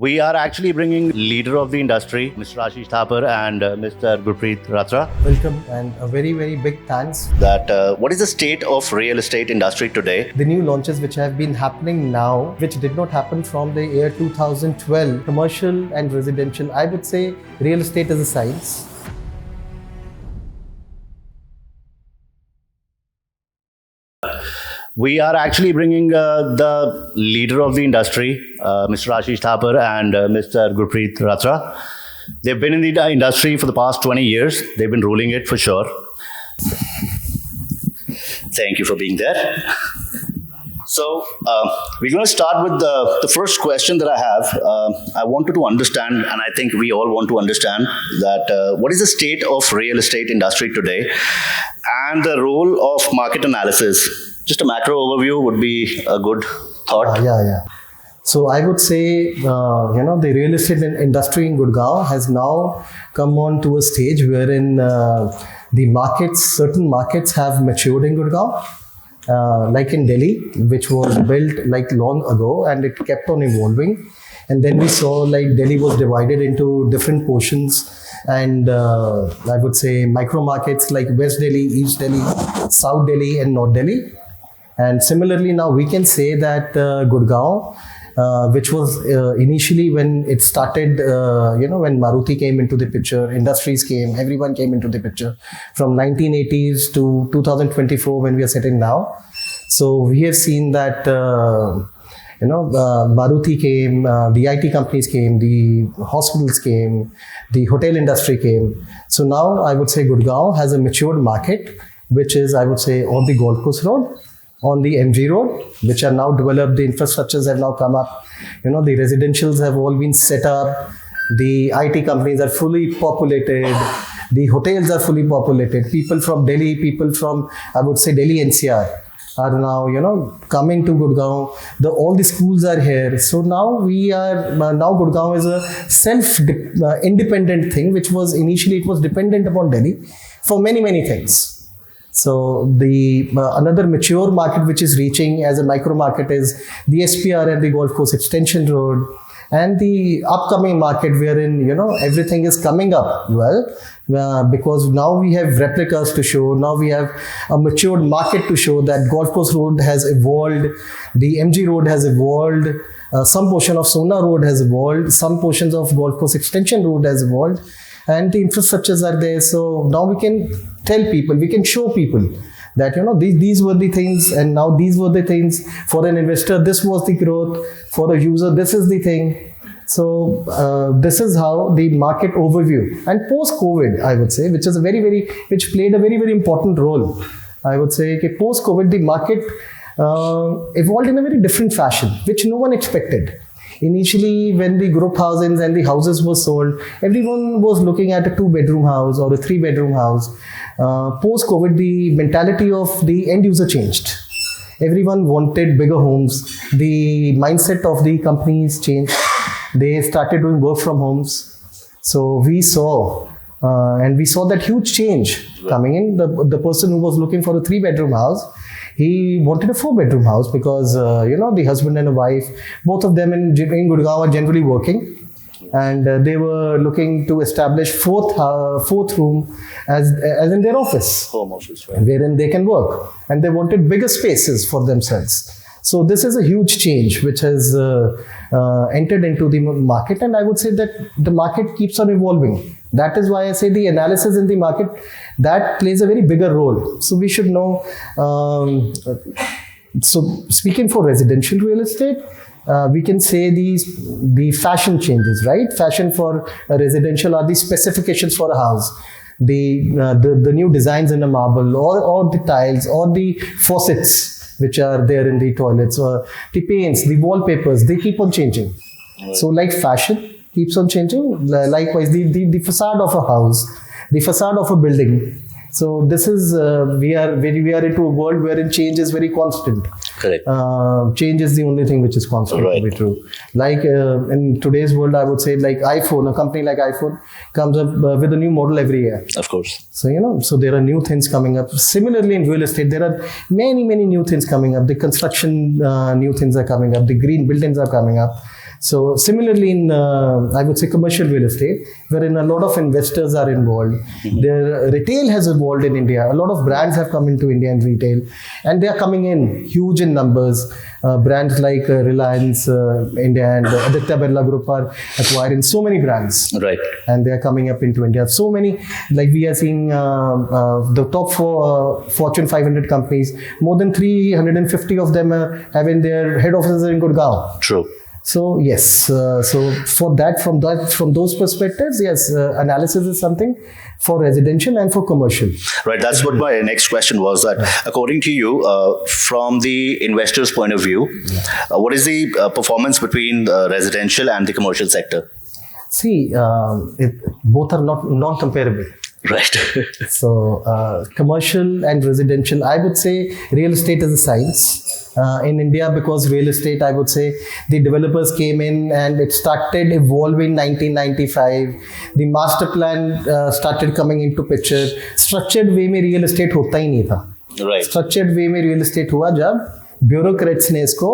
We are actually bringing leader of the industry, Mr. Ashish Thapar and Mr. Ratra. Welcome and a very, very big thanks. That what is the state of real estate industry today? The new launches which have been happening now, which did not happen from the year 2012, commercial and residential, I would say real estate is a science. We are actually bringing the leader of the industry, Mr. Ashish Thapar and Mr. Ratra. They've been in the industry for the past 20 years. They've been ruling it for sure. Thank you for being there. So we're going to start with the first question that I have. I wanted to understand, and I think we all want to understand, that what is the state of real estate industry today and the role of market analysis? Just a macro overview would be a good thought. Yeah. So I would say, the real estate industry in Gurgaon has now come on to a stage wherein certain markets have matured in Gurgaon. Like in Delhi, which was built like long ago and it kept on evolving. And then we saw like Delhi was divided into different portions and I would say micro markets like West Delhi, East Delhi, South Delhi and North Delhi. And similarly now we can say that Gurgaon, which was initially when it started, when Maruti came into the picture, industries came, everyone came into the picture from 1980s to 2024 when we are sitting now. So we have seen that, Maruti came, the IT companies came, the hospitals came, the hotel industry came. So now I would say Gurgaon has a matured market, which is, I would say, on the Golf Course Road, on the MG Road, which are now developed, the infrastructures have now come up, the residentials have all been set up, the IT companies are fully populated, the hotels are fully populated, people from Delhi, people from, I would say, Delhi NCR are now, coming to Gurgaon, all the schools are here. So now Gurgaon is a self-independent thing, which was initially, it was dependent upon Delhi for many, many things. So the another mature market which is reaching as a micro market is the SPR and the Golf Course Extension Road, and the upcoming market wherein everything is coming up because now we have replicas to show, now we have a matured market to show that Golf Course Road has evolved, the MG Road has evolved, some portion of Sona Road has evolved, some portions of Golf Course Extension Road has evolved, and the infrastructures are there. So now we can tell people, we can show people that these were the things, and now these were the things. For an investor, this was the growth. For a user, this is the thing. So this is how the market overview. And post-COVID, I would say, which played a very, very important role. I would say post-COVID, the market evolved in a very different fashion, which no one expected. Initially, when the group housings and the houses were sold, everyone was looking at a 2-bedroom house or a 3-bedroom house. Post-COVID, the mentality of the end user changed. Everyone wanted bigger homes. The mindset of the companies changed. They started doing work from homes. So we saw that huge change coming in. The person who was looking for a 3-bedroom house, he wanted a 4-bedroom house because, the husband and a wife, both of them in Gurgaon are generally working. And they were looking to establish fourth room as in their office. Home office, right? Wherein they can work. And they wanted bigger spaces for themselves. So this is a huge change which has entered into the market. And I would say that the market keeps on evolving. That is why I say the analysis in the market, that plays a very bigger role. So we should know, so speaking for residential real estate, we can say the fashion changes, right? Fashion for a residential are the specifications for a house. The new designs in a marble or the tiles or the faucets which are there in the toilets, or the paints, the wallpapers, they keep on changing. Right. So like fashion keeps on changing, likewise the facade of a house, the facade of a building. So this is, we are into a world wherein change is very constant. Correct. Change is the only thing which is constant, right. To be true. Like in today's world, I would say like iPhone, a company like iPhone comes up with a new model every year. Of course. So, so there are new things coming up. Similarly in real estate, there are many, many new things coming up. The construction, new things are coming up. The green buildings are coming up. So similarly in, I would say commercial real estate, wherein a lot of investors are involved. Their retail has evolved in India. A lot of brands have come into India in retail, and they are coming in huge in numbers. Brands like Reliance India and Aditya Birla Group are acquiring so many brands. Right. And they are coming up into India. So many, like we are seeing the top four Fortune 500 companies, more than 350 of them are having their head offices in Gurgaon. True. So yes, so from those perspectives, yes, analysis is something for residential and for commercial. Right. That's what my next question was. That according to you, from the investor's point of view, what is the performance between the residential and the commercial sector? See, both are not non-comparable. Right. So commercial and residential, I would say real estate is a science. In India, because real estate, I would say the developers came in and it started evolving 1995. The Masterplan started coming into picture. Structured way में real estate होता ही नहीं था. Right. Structured way में real estate हुआ जब bureaucrats ने इसको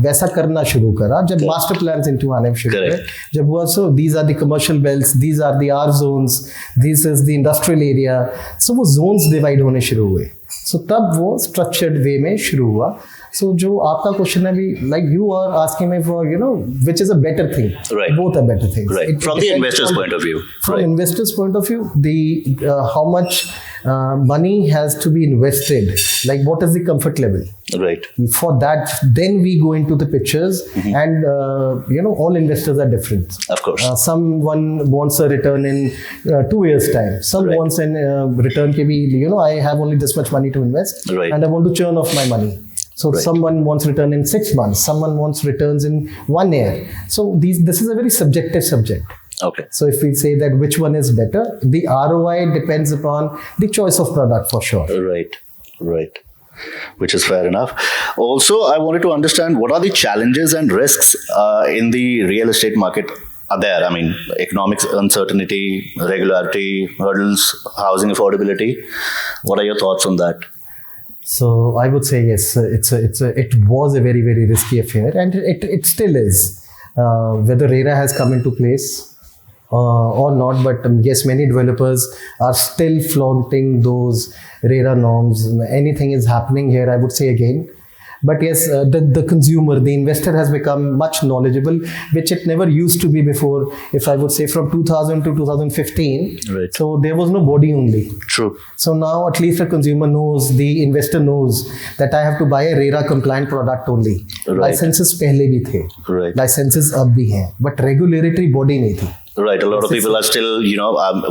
वैसा करना शुरू करा, जब master plans into आने शुरू हुए, जब हुआ so these are the commercial belts, these are the R zones, this is the industrial area, so वो zones divide होने शुरू हुए, so तब वो structured way में शुरू हुआ. So जो आपका क्वेश्चन है भी, like you are asking me for, which is a better thing. Right. Both are better things. Right. From the investor's point of view. From investor's point of view, the how much money has to be invested, like what is the comfort level. Right. For that, then we go into the pictures, and all investors are different. Of course. Someone wants a return in 2 years' time. Some wants a return ke bhi, I have only this much money to invest, and I want to churn off my money. So someone wants return in 6 months, someone wants returns in 1 year. So this is a very subjective subject. Okay. So if we say that which one is better, the ROI depends upon the choice of product for sure. Right. Right. Which is fair enough. Also, I wanted to understand what are the challenges and risks in the real estate market are there? I mean, economic uncertainty, regularity, hurdles, housing affordability. What are your thoughts on that? So I would say yes, it was a very, very risky affair, and it still is. Whether RERA has come into place or not, but yes, many developers are still flaunting those RERA norms. Anything is happening here, I would say again. But yes, the consumer, the investor has become much knowledgeable, which it never used to be before. If I would say from 2000 to 2015, right. So there was no body only. True. So now at least the consumer knows, the investor knows that I have to buy a RERA compliant product only. Right. Licenses पहले भी थे. Right. Licenses अब भी हैं, but regulatory body नहीं थी. Right. A lot of people are still,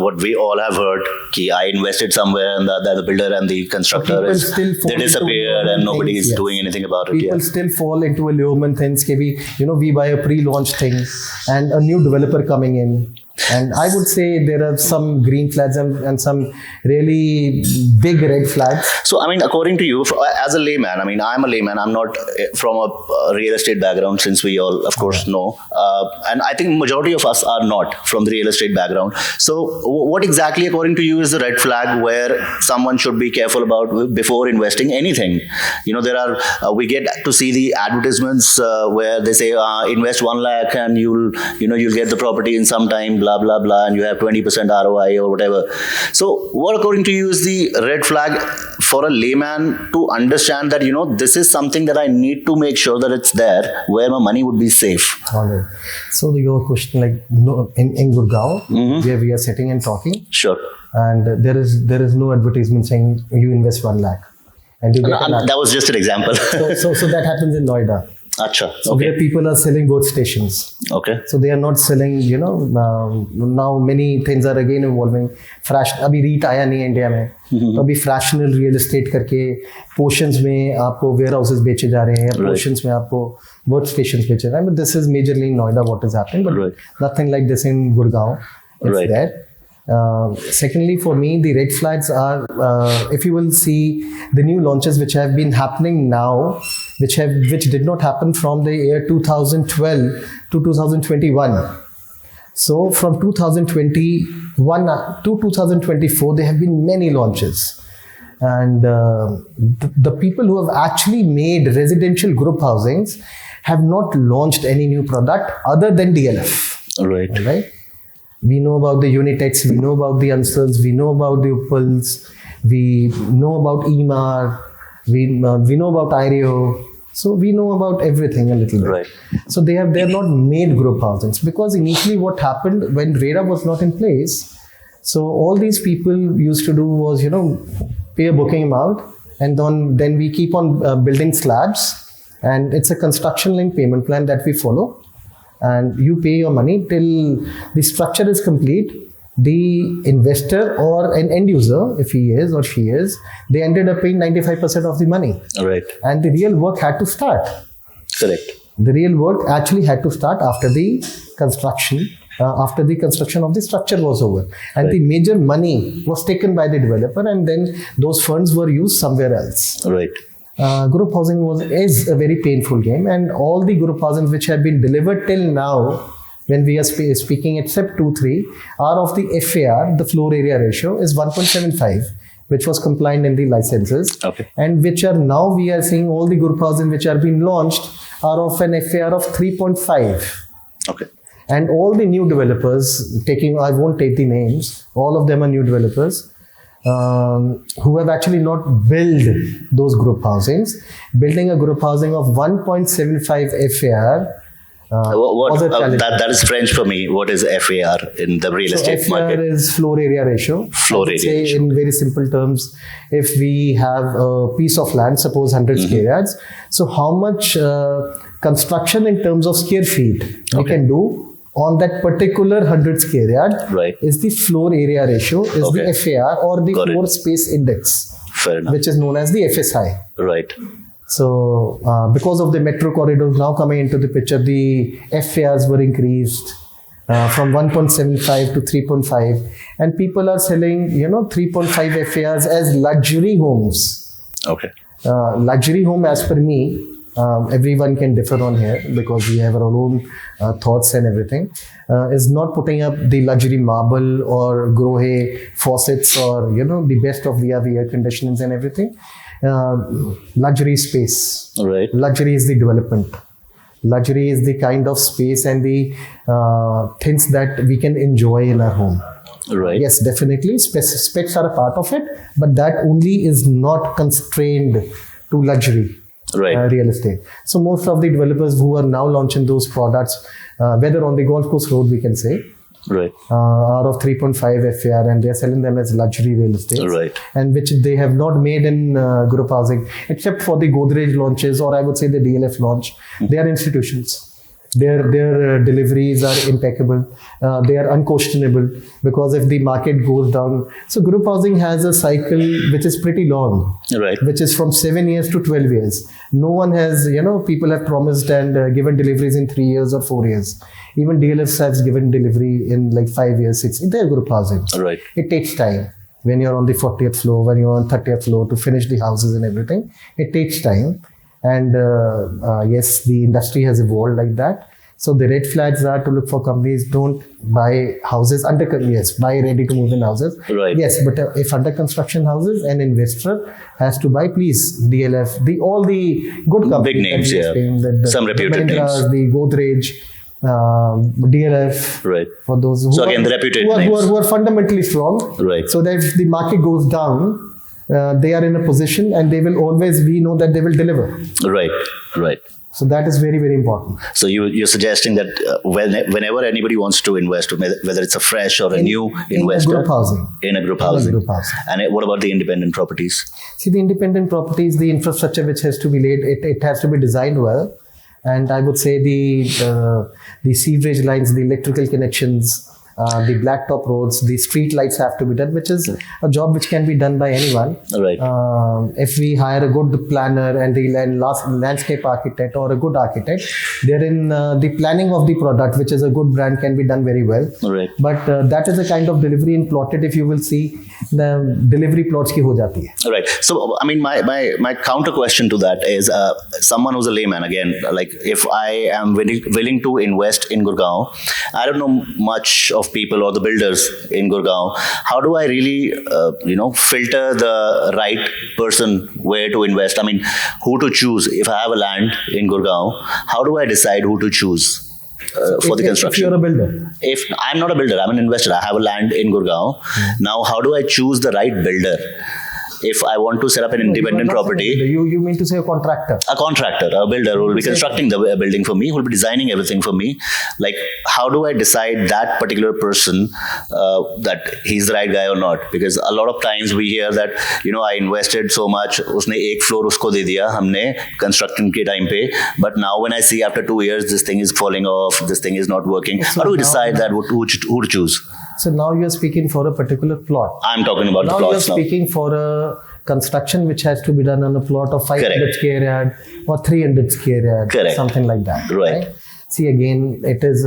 what we all have heard, ki I invested somewhere and the builder and the constructor they disappeared and nobody is doing anything about it. People still fall into allurement things. We buy a pre-launch thing and a new developer coming in. And I would say there are some green flags and some really big red flags. So, I mean, according to you, as a layman, I'm a layman. I'm not from a real estate background, since we all, of course, know. And I think majority of us are not from the real estate background. So, what exactly, according to you, is the red flag where someone should be careful about before investing anything? There are, we get to see the advertisements where they say, invest 1 lakh and you'll get the property in some time, blah, blah, blah, and you have 20% ROI or whatever. So what according to you is the red flag for a layman to understand that, this is something that I need to make sure that it's there where my money would be safe? All right. So your question, like in Gurgaon, where we are sitting and talking. Sure. And there is no advertisement saying you invest 1 lakh. And you get that was just an example. so that happens in Noida. Acha, so okay. Where people are selling both stations. Okay. So they are not selling, now many things are again evolving. अभी REIT आया नहीं है India में, तो अभी fractional real estate करके portions में आपको warehouses बेचे जा रहे हैं, portions में आपको both stations बेचे जा रहे हैं. But this is majorly in Noida what is happening, but nothing like this in Gurgaon. It's there. Secondly, for me, the red flags are, if you will see the new launches which have been happening now, which did not happen from the year 2012 to 2021. So from 2021 to 2024, there have been many launches. And the people who have actually made residential group housings have not launched any new product other than DLF. Right. Right? We know about the Unitex, we know about the Ansels, we know about the Uppals, we know about EMAR, we know about IREO. So we know about everything a little bit. Right. So they have not made group housings, because initially what happened when RERA was not in place, so all these people used to do was, pay a booking amount, and then we keep on building slabs, and it's a construction linked payment plan that we follow, and you pay your money till the structure is complete. The investor or an end user, if he is or she is, they ended up paying 95% of the money. Right. And the real work had to start. Correct. The real work actually had to start after the construction. After the construction of the structure was over, and Right. the major money was taken by the developer, and then those funds were used somewhere else. Right. Group housing is a very painful game, and all the group housing which have been delivered till now, when we are speaking, except 2-3, are of the FAR, the floor area ratio is 1.75, which was compliant in the licenses. Okay. And which are now we are seeing all the group housing which are being launched are of an FAR of 3.5. Okay. And all the new developers, I won't take the names, all of them are new developers who have actually not built those group housings. Building a group housing of 1.75 FAR was a challenge. That is French for me. What is FAR in the real estate FAR market? is floor area ratio. Floor I would area say ratio. in very simple terms, if we have a piece of land, suppose 100 square yards, so how much construction in terms of square feet we Okay. can do on that particular 100 square yard Right. is the floor area ratio, is Okay. the FAR or the Got it. floor space index, Fair enough. which is known as the FSI. Right. So, because of the metro corridors now coming into the picture, the FARs were increased from 1.75 to 3.5, and people are selling, 3.5 FARs as luxury homes. Okay. Luxury home, as per me, everyone can differ on here because we have our own thoughts and everything, is not putting up the luxury marble or Grohe faucets or, the best of VRV air conditionings and everything. Luxury space. Right. Luxury is the development. Luxury is the kind of space and the things that we can enjoy in our home. Right. Yes, definitely. Specs are a part of it, but that only is not constrained to luxury Right. real estate. So most of the developers who are now launching those products, whether on the golf course road, we can say, Right. are of 3.5 FAR, and they're selling them as luxury real estate. Right. And which they have not made in group housing, except for the Godrej launches, or I would say the DLF launch. They are institutions. Their deliveries are impeccable. They are unquestionable, because if the market goes down, so group housing has a cycle which is pretty long, Right. which is from 7 years to 12 years. No one has, people have promised and given deliveries in 3 years or 4 years. Even DLFs have given delivery in like 5 years, 6 years. They're group housing. Right. It takes time. When you're on the 40th floor, when you're on 30th floor to finish the houses and everything, it takes time. And yes, the industry has evolved like that. So the red flags are to look for companies, don't buy houses buy ready to move in houses. Right. Yes, but if under construction houses, an investor has to buy, please, DLF, all the good companies. Big names, that we are yeah. saying, Some reputed names. The Godrej, DLF. Right. For those who So are, again, the reputed who are, names. who are fundamentally strong. Right. So that if the market goes down, they are in a position, and they will always, we know that they will deliver. Right. Right. So that is very, very important. So you're suggesting that whenever anybody wants to invest, whether it's a fresh or a new investor, In a group housing. in a group In a housing. group housing. And what about the independent properties? See, the independent properties, the infrastructure which has to be laid, it has to be designed well. And I would say the sewerage lines, the electrical connections, the blacktop roads, the street lights have to be done, which is a job which can be done by anyone. Right. If we hire a good planner and the landscape architect or a good architect, therein the planning of the product, which is a good brand, can be done very well. Right. But that is a kind of delivery in plotted. If you will see, the delivery plots ki ho jati hai. Right. So, I mean, my counter question to that is someone who's a layman, again, like if I am willing to invest in Gurgaon, I don't know much of of people or the builders in Gurgaon, how do I really, filter the right person where to invest? I mean, who to choose? If I have a land in Gurgaon, how do I decide who to choose? For the construction. If you're a builder. If I'm not a builder, I'm an investor. I have a land in Gurgaon. Now, how do I choose the right builder? If I want to set up an independent property, you mean to say a contractor? A contractor, a builder who will be constructing the building for me, who will be designing everything for me. Like, how do I decide that particular person that he's the right guy or not? Because a lot of times we hear that, I invested so much, उसने एक floor उसको दे दिया हमने construction के time पे, but now when I see after 2 years this thing is falling off, this thing is not working. So how do we decide that who to choose? So now you're speaking for a particular plot. I'm talking about now the plots you're speaking for a construction which has to be done on a plot of 500 square yard or 300 square yard, Correct. something like that. Right. See, again, it is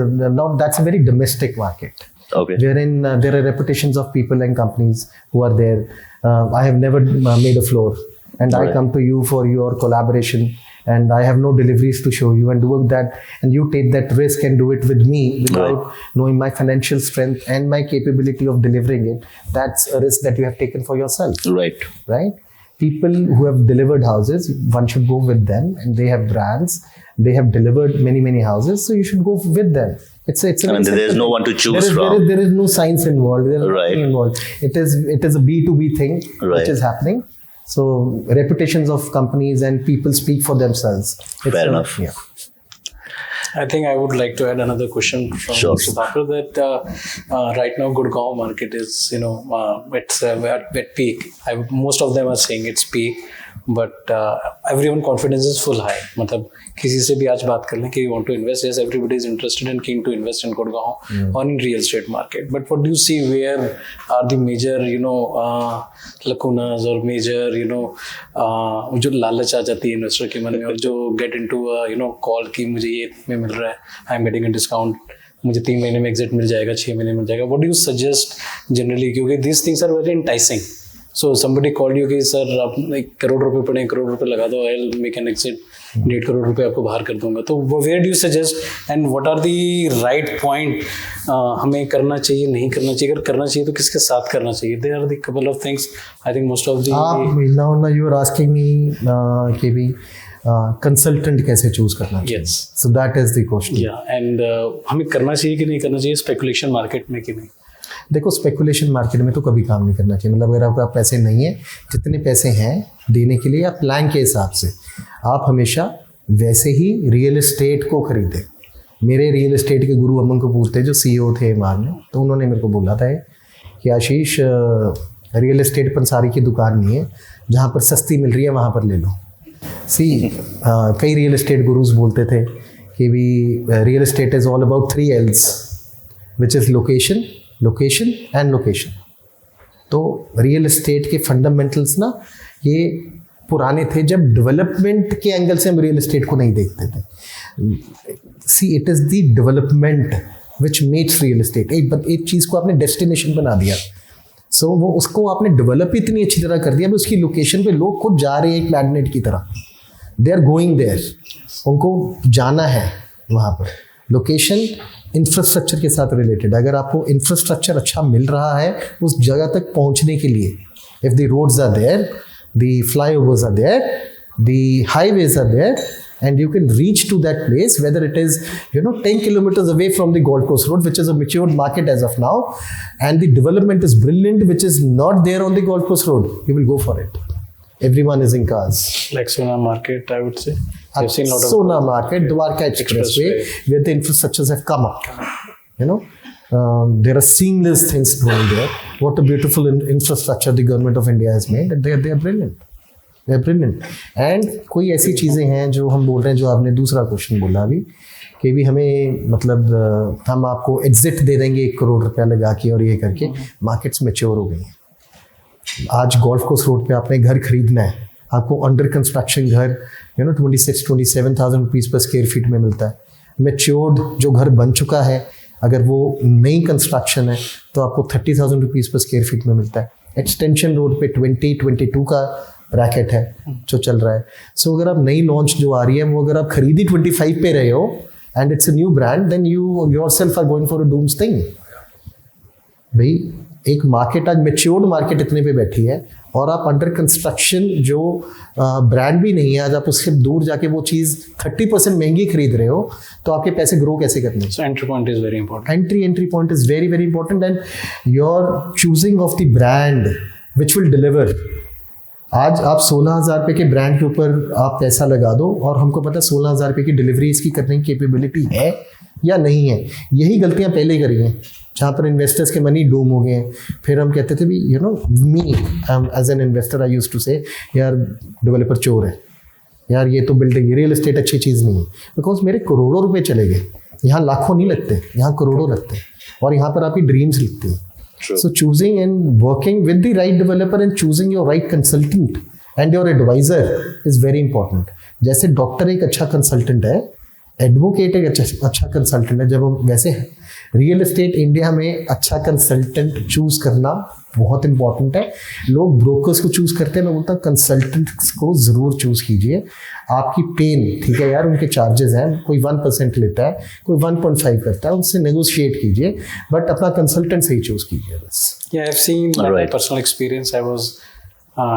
that's a very domestic market. Okay. Wherein there are reputations of people and companies who are there. I have never made a floor, and I come to you for your collaboration, and I have no deliveries to show you, and do that, and you take that risk and do it with me without knowing my financial strength and my capability of delivering it. That's a risk that you have taken for yourself. Right. Right? People who have delivered houses, one should go with them, and they have brands. They have delivered many houses, so you should go with them. It's there's no one to choose from. There is no science involved. There is nothing involved. It is a B2B thing which is happening. So reputations of companies and people speak for themselves. Fair enough. Yeah. I think I would like to add another question from Mr. Thapar that right now Gurgaon market is, it's at peak. Most of them are saying it's peak, but everyone confidence is full high. मतलब किसी से भी आज बात कर लें कि you want to invest, yes, everybody is interested and keen to invest in Gurgaon or in real estate market. But what do you see, where are the major, lacunas or major, जो लालच आ जाती है investor के मन में और जो get into a, call कि मुझे ये में मिल रहा है, I am getting a discount, मुझे 3 महीने में एग्जिट मिल जाएगा, 6 महीने मिल जाएगा. What do you suggest generally? क्योंकि these things are very enticing. So somebody called you कि सर आप 1 करोड़ रुपए पड़े, 1 करोड़ रुपए लगा दो, I'll make an exit, 1.5 crore रुपए आपको बाहर कर दूंगा. तो where do you suggest and what are the right point हमें करना चाहिए, नहीं करना चाहिए? अगर करना चाहिए तो किसके साथ करना चाहिए? There are the couple of things. I think most of the now you are asking me कि भी कंसल्टेंट कैसे चूज करना चाहिए? Yes. So that is the question. Yeah, and हमें करना चाहिए कि नहीं करना चाहिए स्पेकुलेशन मार्केट में कि नहीं? देखो, स्पेकुलेशन मार्केट में तो कभी काम नहीं करना चाहिए. मतलब अगर आपके पास पैसे नहीं है, जितने पैसे हैं देने के लिए, या प्लान के हिसाब से आप हमेशा वैसे ही रियल एस्टेट को खरीदें. मेरे रियल एस्टेट के गुरु अमन कपूर थे जो CEO थे एमआर में, तो उन्होंने मेरे को बोला था कि आशीष, रियल एस्टेट पंसारी की दुकान नहीं है, जहाँ पर सस्ती मिल रही है वहाँ पर ले लो. कई रियल एस्टेट गुरुज बोलते थे कि भी real estate is all about 3 L's, which is location, location and location. तो रियल एस्टेट के फंडामेंटल्स ना ये पुराने थे, जब डेवलपमेंट के एंगल से हम रियल एस्टेट को नहीं देखते थे. See, it is the development which makes real estate. एक चीज़ को आपने डेस्टिनेशन बना दिया, सो वो उसको आपने डेवलप इतनी अच्छी तरह कर दिया, उसकी लोकेशन पे लोग खुद जा रहे हैं एक मैग्नेट की तरह. दे आर गोइंग देयर, उनको जाना है वहाँ पर. लोकेशन इंफ्रास्ट्रक्चर के साथ रिलेटेड. अगर आपको इंफ्रास्ट्रक्चर अच्छा मिल रहा है उस जगह तक पहुंचने के लिए, if the roads are there, the flyovers are there, the highways are there, and you can reach to that place, whether it is 10 kilometers away from the Gold Coast Road, which is a mature market as of now, and the development is brilliant, which is not there on the Gold Coast Road, you will go for it. Everyone is in cars. Like Sona Market, I would say. I've seen a lot of Sona Market, Dwarka Expressway, where the infrastructures have come up. There are seamless things going there. What a beautiful infrastructure the government of India has made. They are brilliant. They are brilliant. And कोई ऐसी चीज़ें हैं जो हम बोल रहे हैं, जो आपने दूसरा क्वेश्चन बोला अभी कि भी हमें मतलब हम आपको एग्जिट दे देंगे 1 करोड़ रुपया लगा के और ये करके. मार्केट्स मैच्योर हो गई हैं. आज गोल्फ कोर्स रोड पे आपने घर खरीदना है, आपको अंडर कंस्ट्रक्शन घर 26-27,000 रुपीज़ पर स्क्वायर फीट में मिलता है. मैच्योर्ड जो घर बन चुका है, अगर वो नई कंस्ट्रक्शन है तो आपको 30,000 रुपीज़ पर स्क्वायर फीट में मिलता है. एक्सटेंशन रोड पे 20-22 का ब्रैकेट है जो चल रहा है. सो अगर आप नई लॉन्च जो आ रही है वो अगर आप खरीदी 25 पे रहे हो and it's a new brand, then you yourself are going for a dooms thing. भाई एक मार्केट आज मेच्योर्ड मार्केट इतने पे बैठी है और आप अंडर कंस्ट्रक्शन जो ब्रांड भी नहीं है, आज आप उससे दूर जाके वो चीज़ 30% महंगी खरीद रहे हो, तो आपके पैसे ग्रो कैसे करने? So entry point is very important. Entry point is very very important, and your choosing of the brand which will deliver. आज आप 16,000 रुपये के ब्रांड के ऊपर आप पैसा लगा दो और हमको पता 16,000 रुपये की डिलीवरी इसकी करने की कैपेबिलिटी है या नहीं है। यही गलतियां पहले करी हैं जहाँ पर इन्वेस्टर्स के मनी डूम हो गए हैं। फिर हम कहते थे भी me as an investor I used to say यार डेवलपर चोर है, यार ये तो बिल्डिंग रियल एस्टेट अच्छी चीज़ नहीं है, बिकॉज मेरे करोड़ों रुपए चले गए। यहाँ लाखों नहीं लगते, यहाँ करोड़ों लगते हैं और यहाँ पर आपकी ड्रीम्स लिखते हैं। So choosing and working with the right developer and choosing your right consultant and your advisor is very important. जैसे डॉक्टर एक अच्छा कंसल्टेंट है, एडवोकेट एक अच्छा कंसल्टेंट है, जब हम वैसे रियल एस्टेट इंडिया में अच्छा कंसल्टेंट चूज करना बहुत इंपॉर्टेंट है। लोग ब्रोकर्स को चूज करते हैं, मैं बोलता हूँ कंसल्टेंट्स को ज़रूर चूज कीजिए। आपकी पेन ठीक है यार, उनके चार्जेस हैं, कोई 1% लेता है, कोई 1.5 करता है, उनसे नेगोशिएट कीजिए, बट अपना कंसल्टेंट सही चूज कीजिए बस। Yeah, I've seen my personal experience. I was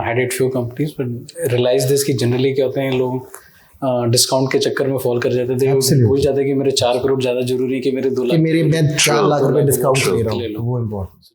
headed few companies, but realized this कि generally क्या होते हैं लोग डिस्काउंट के चक्कर में फॉल कर जाते थे, भूल जाते कि मेरे 4 करोड़ ज़्यादा जरूरी कि मेरे 2 लाख, मैं 4 लाख रुपए डिस्काउंट ले रहा हूँ, वो इम्पोर्टेंट।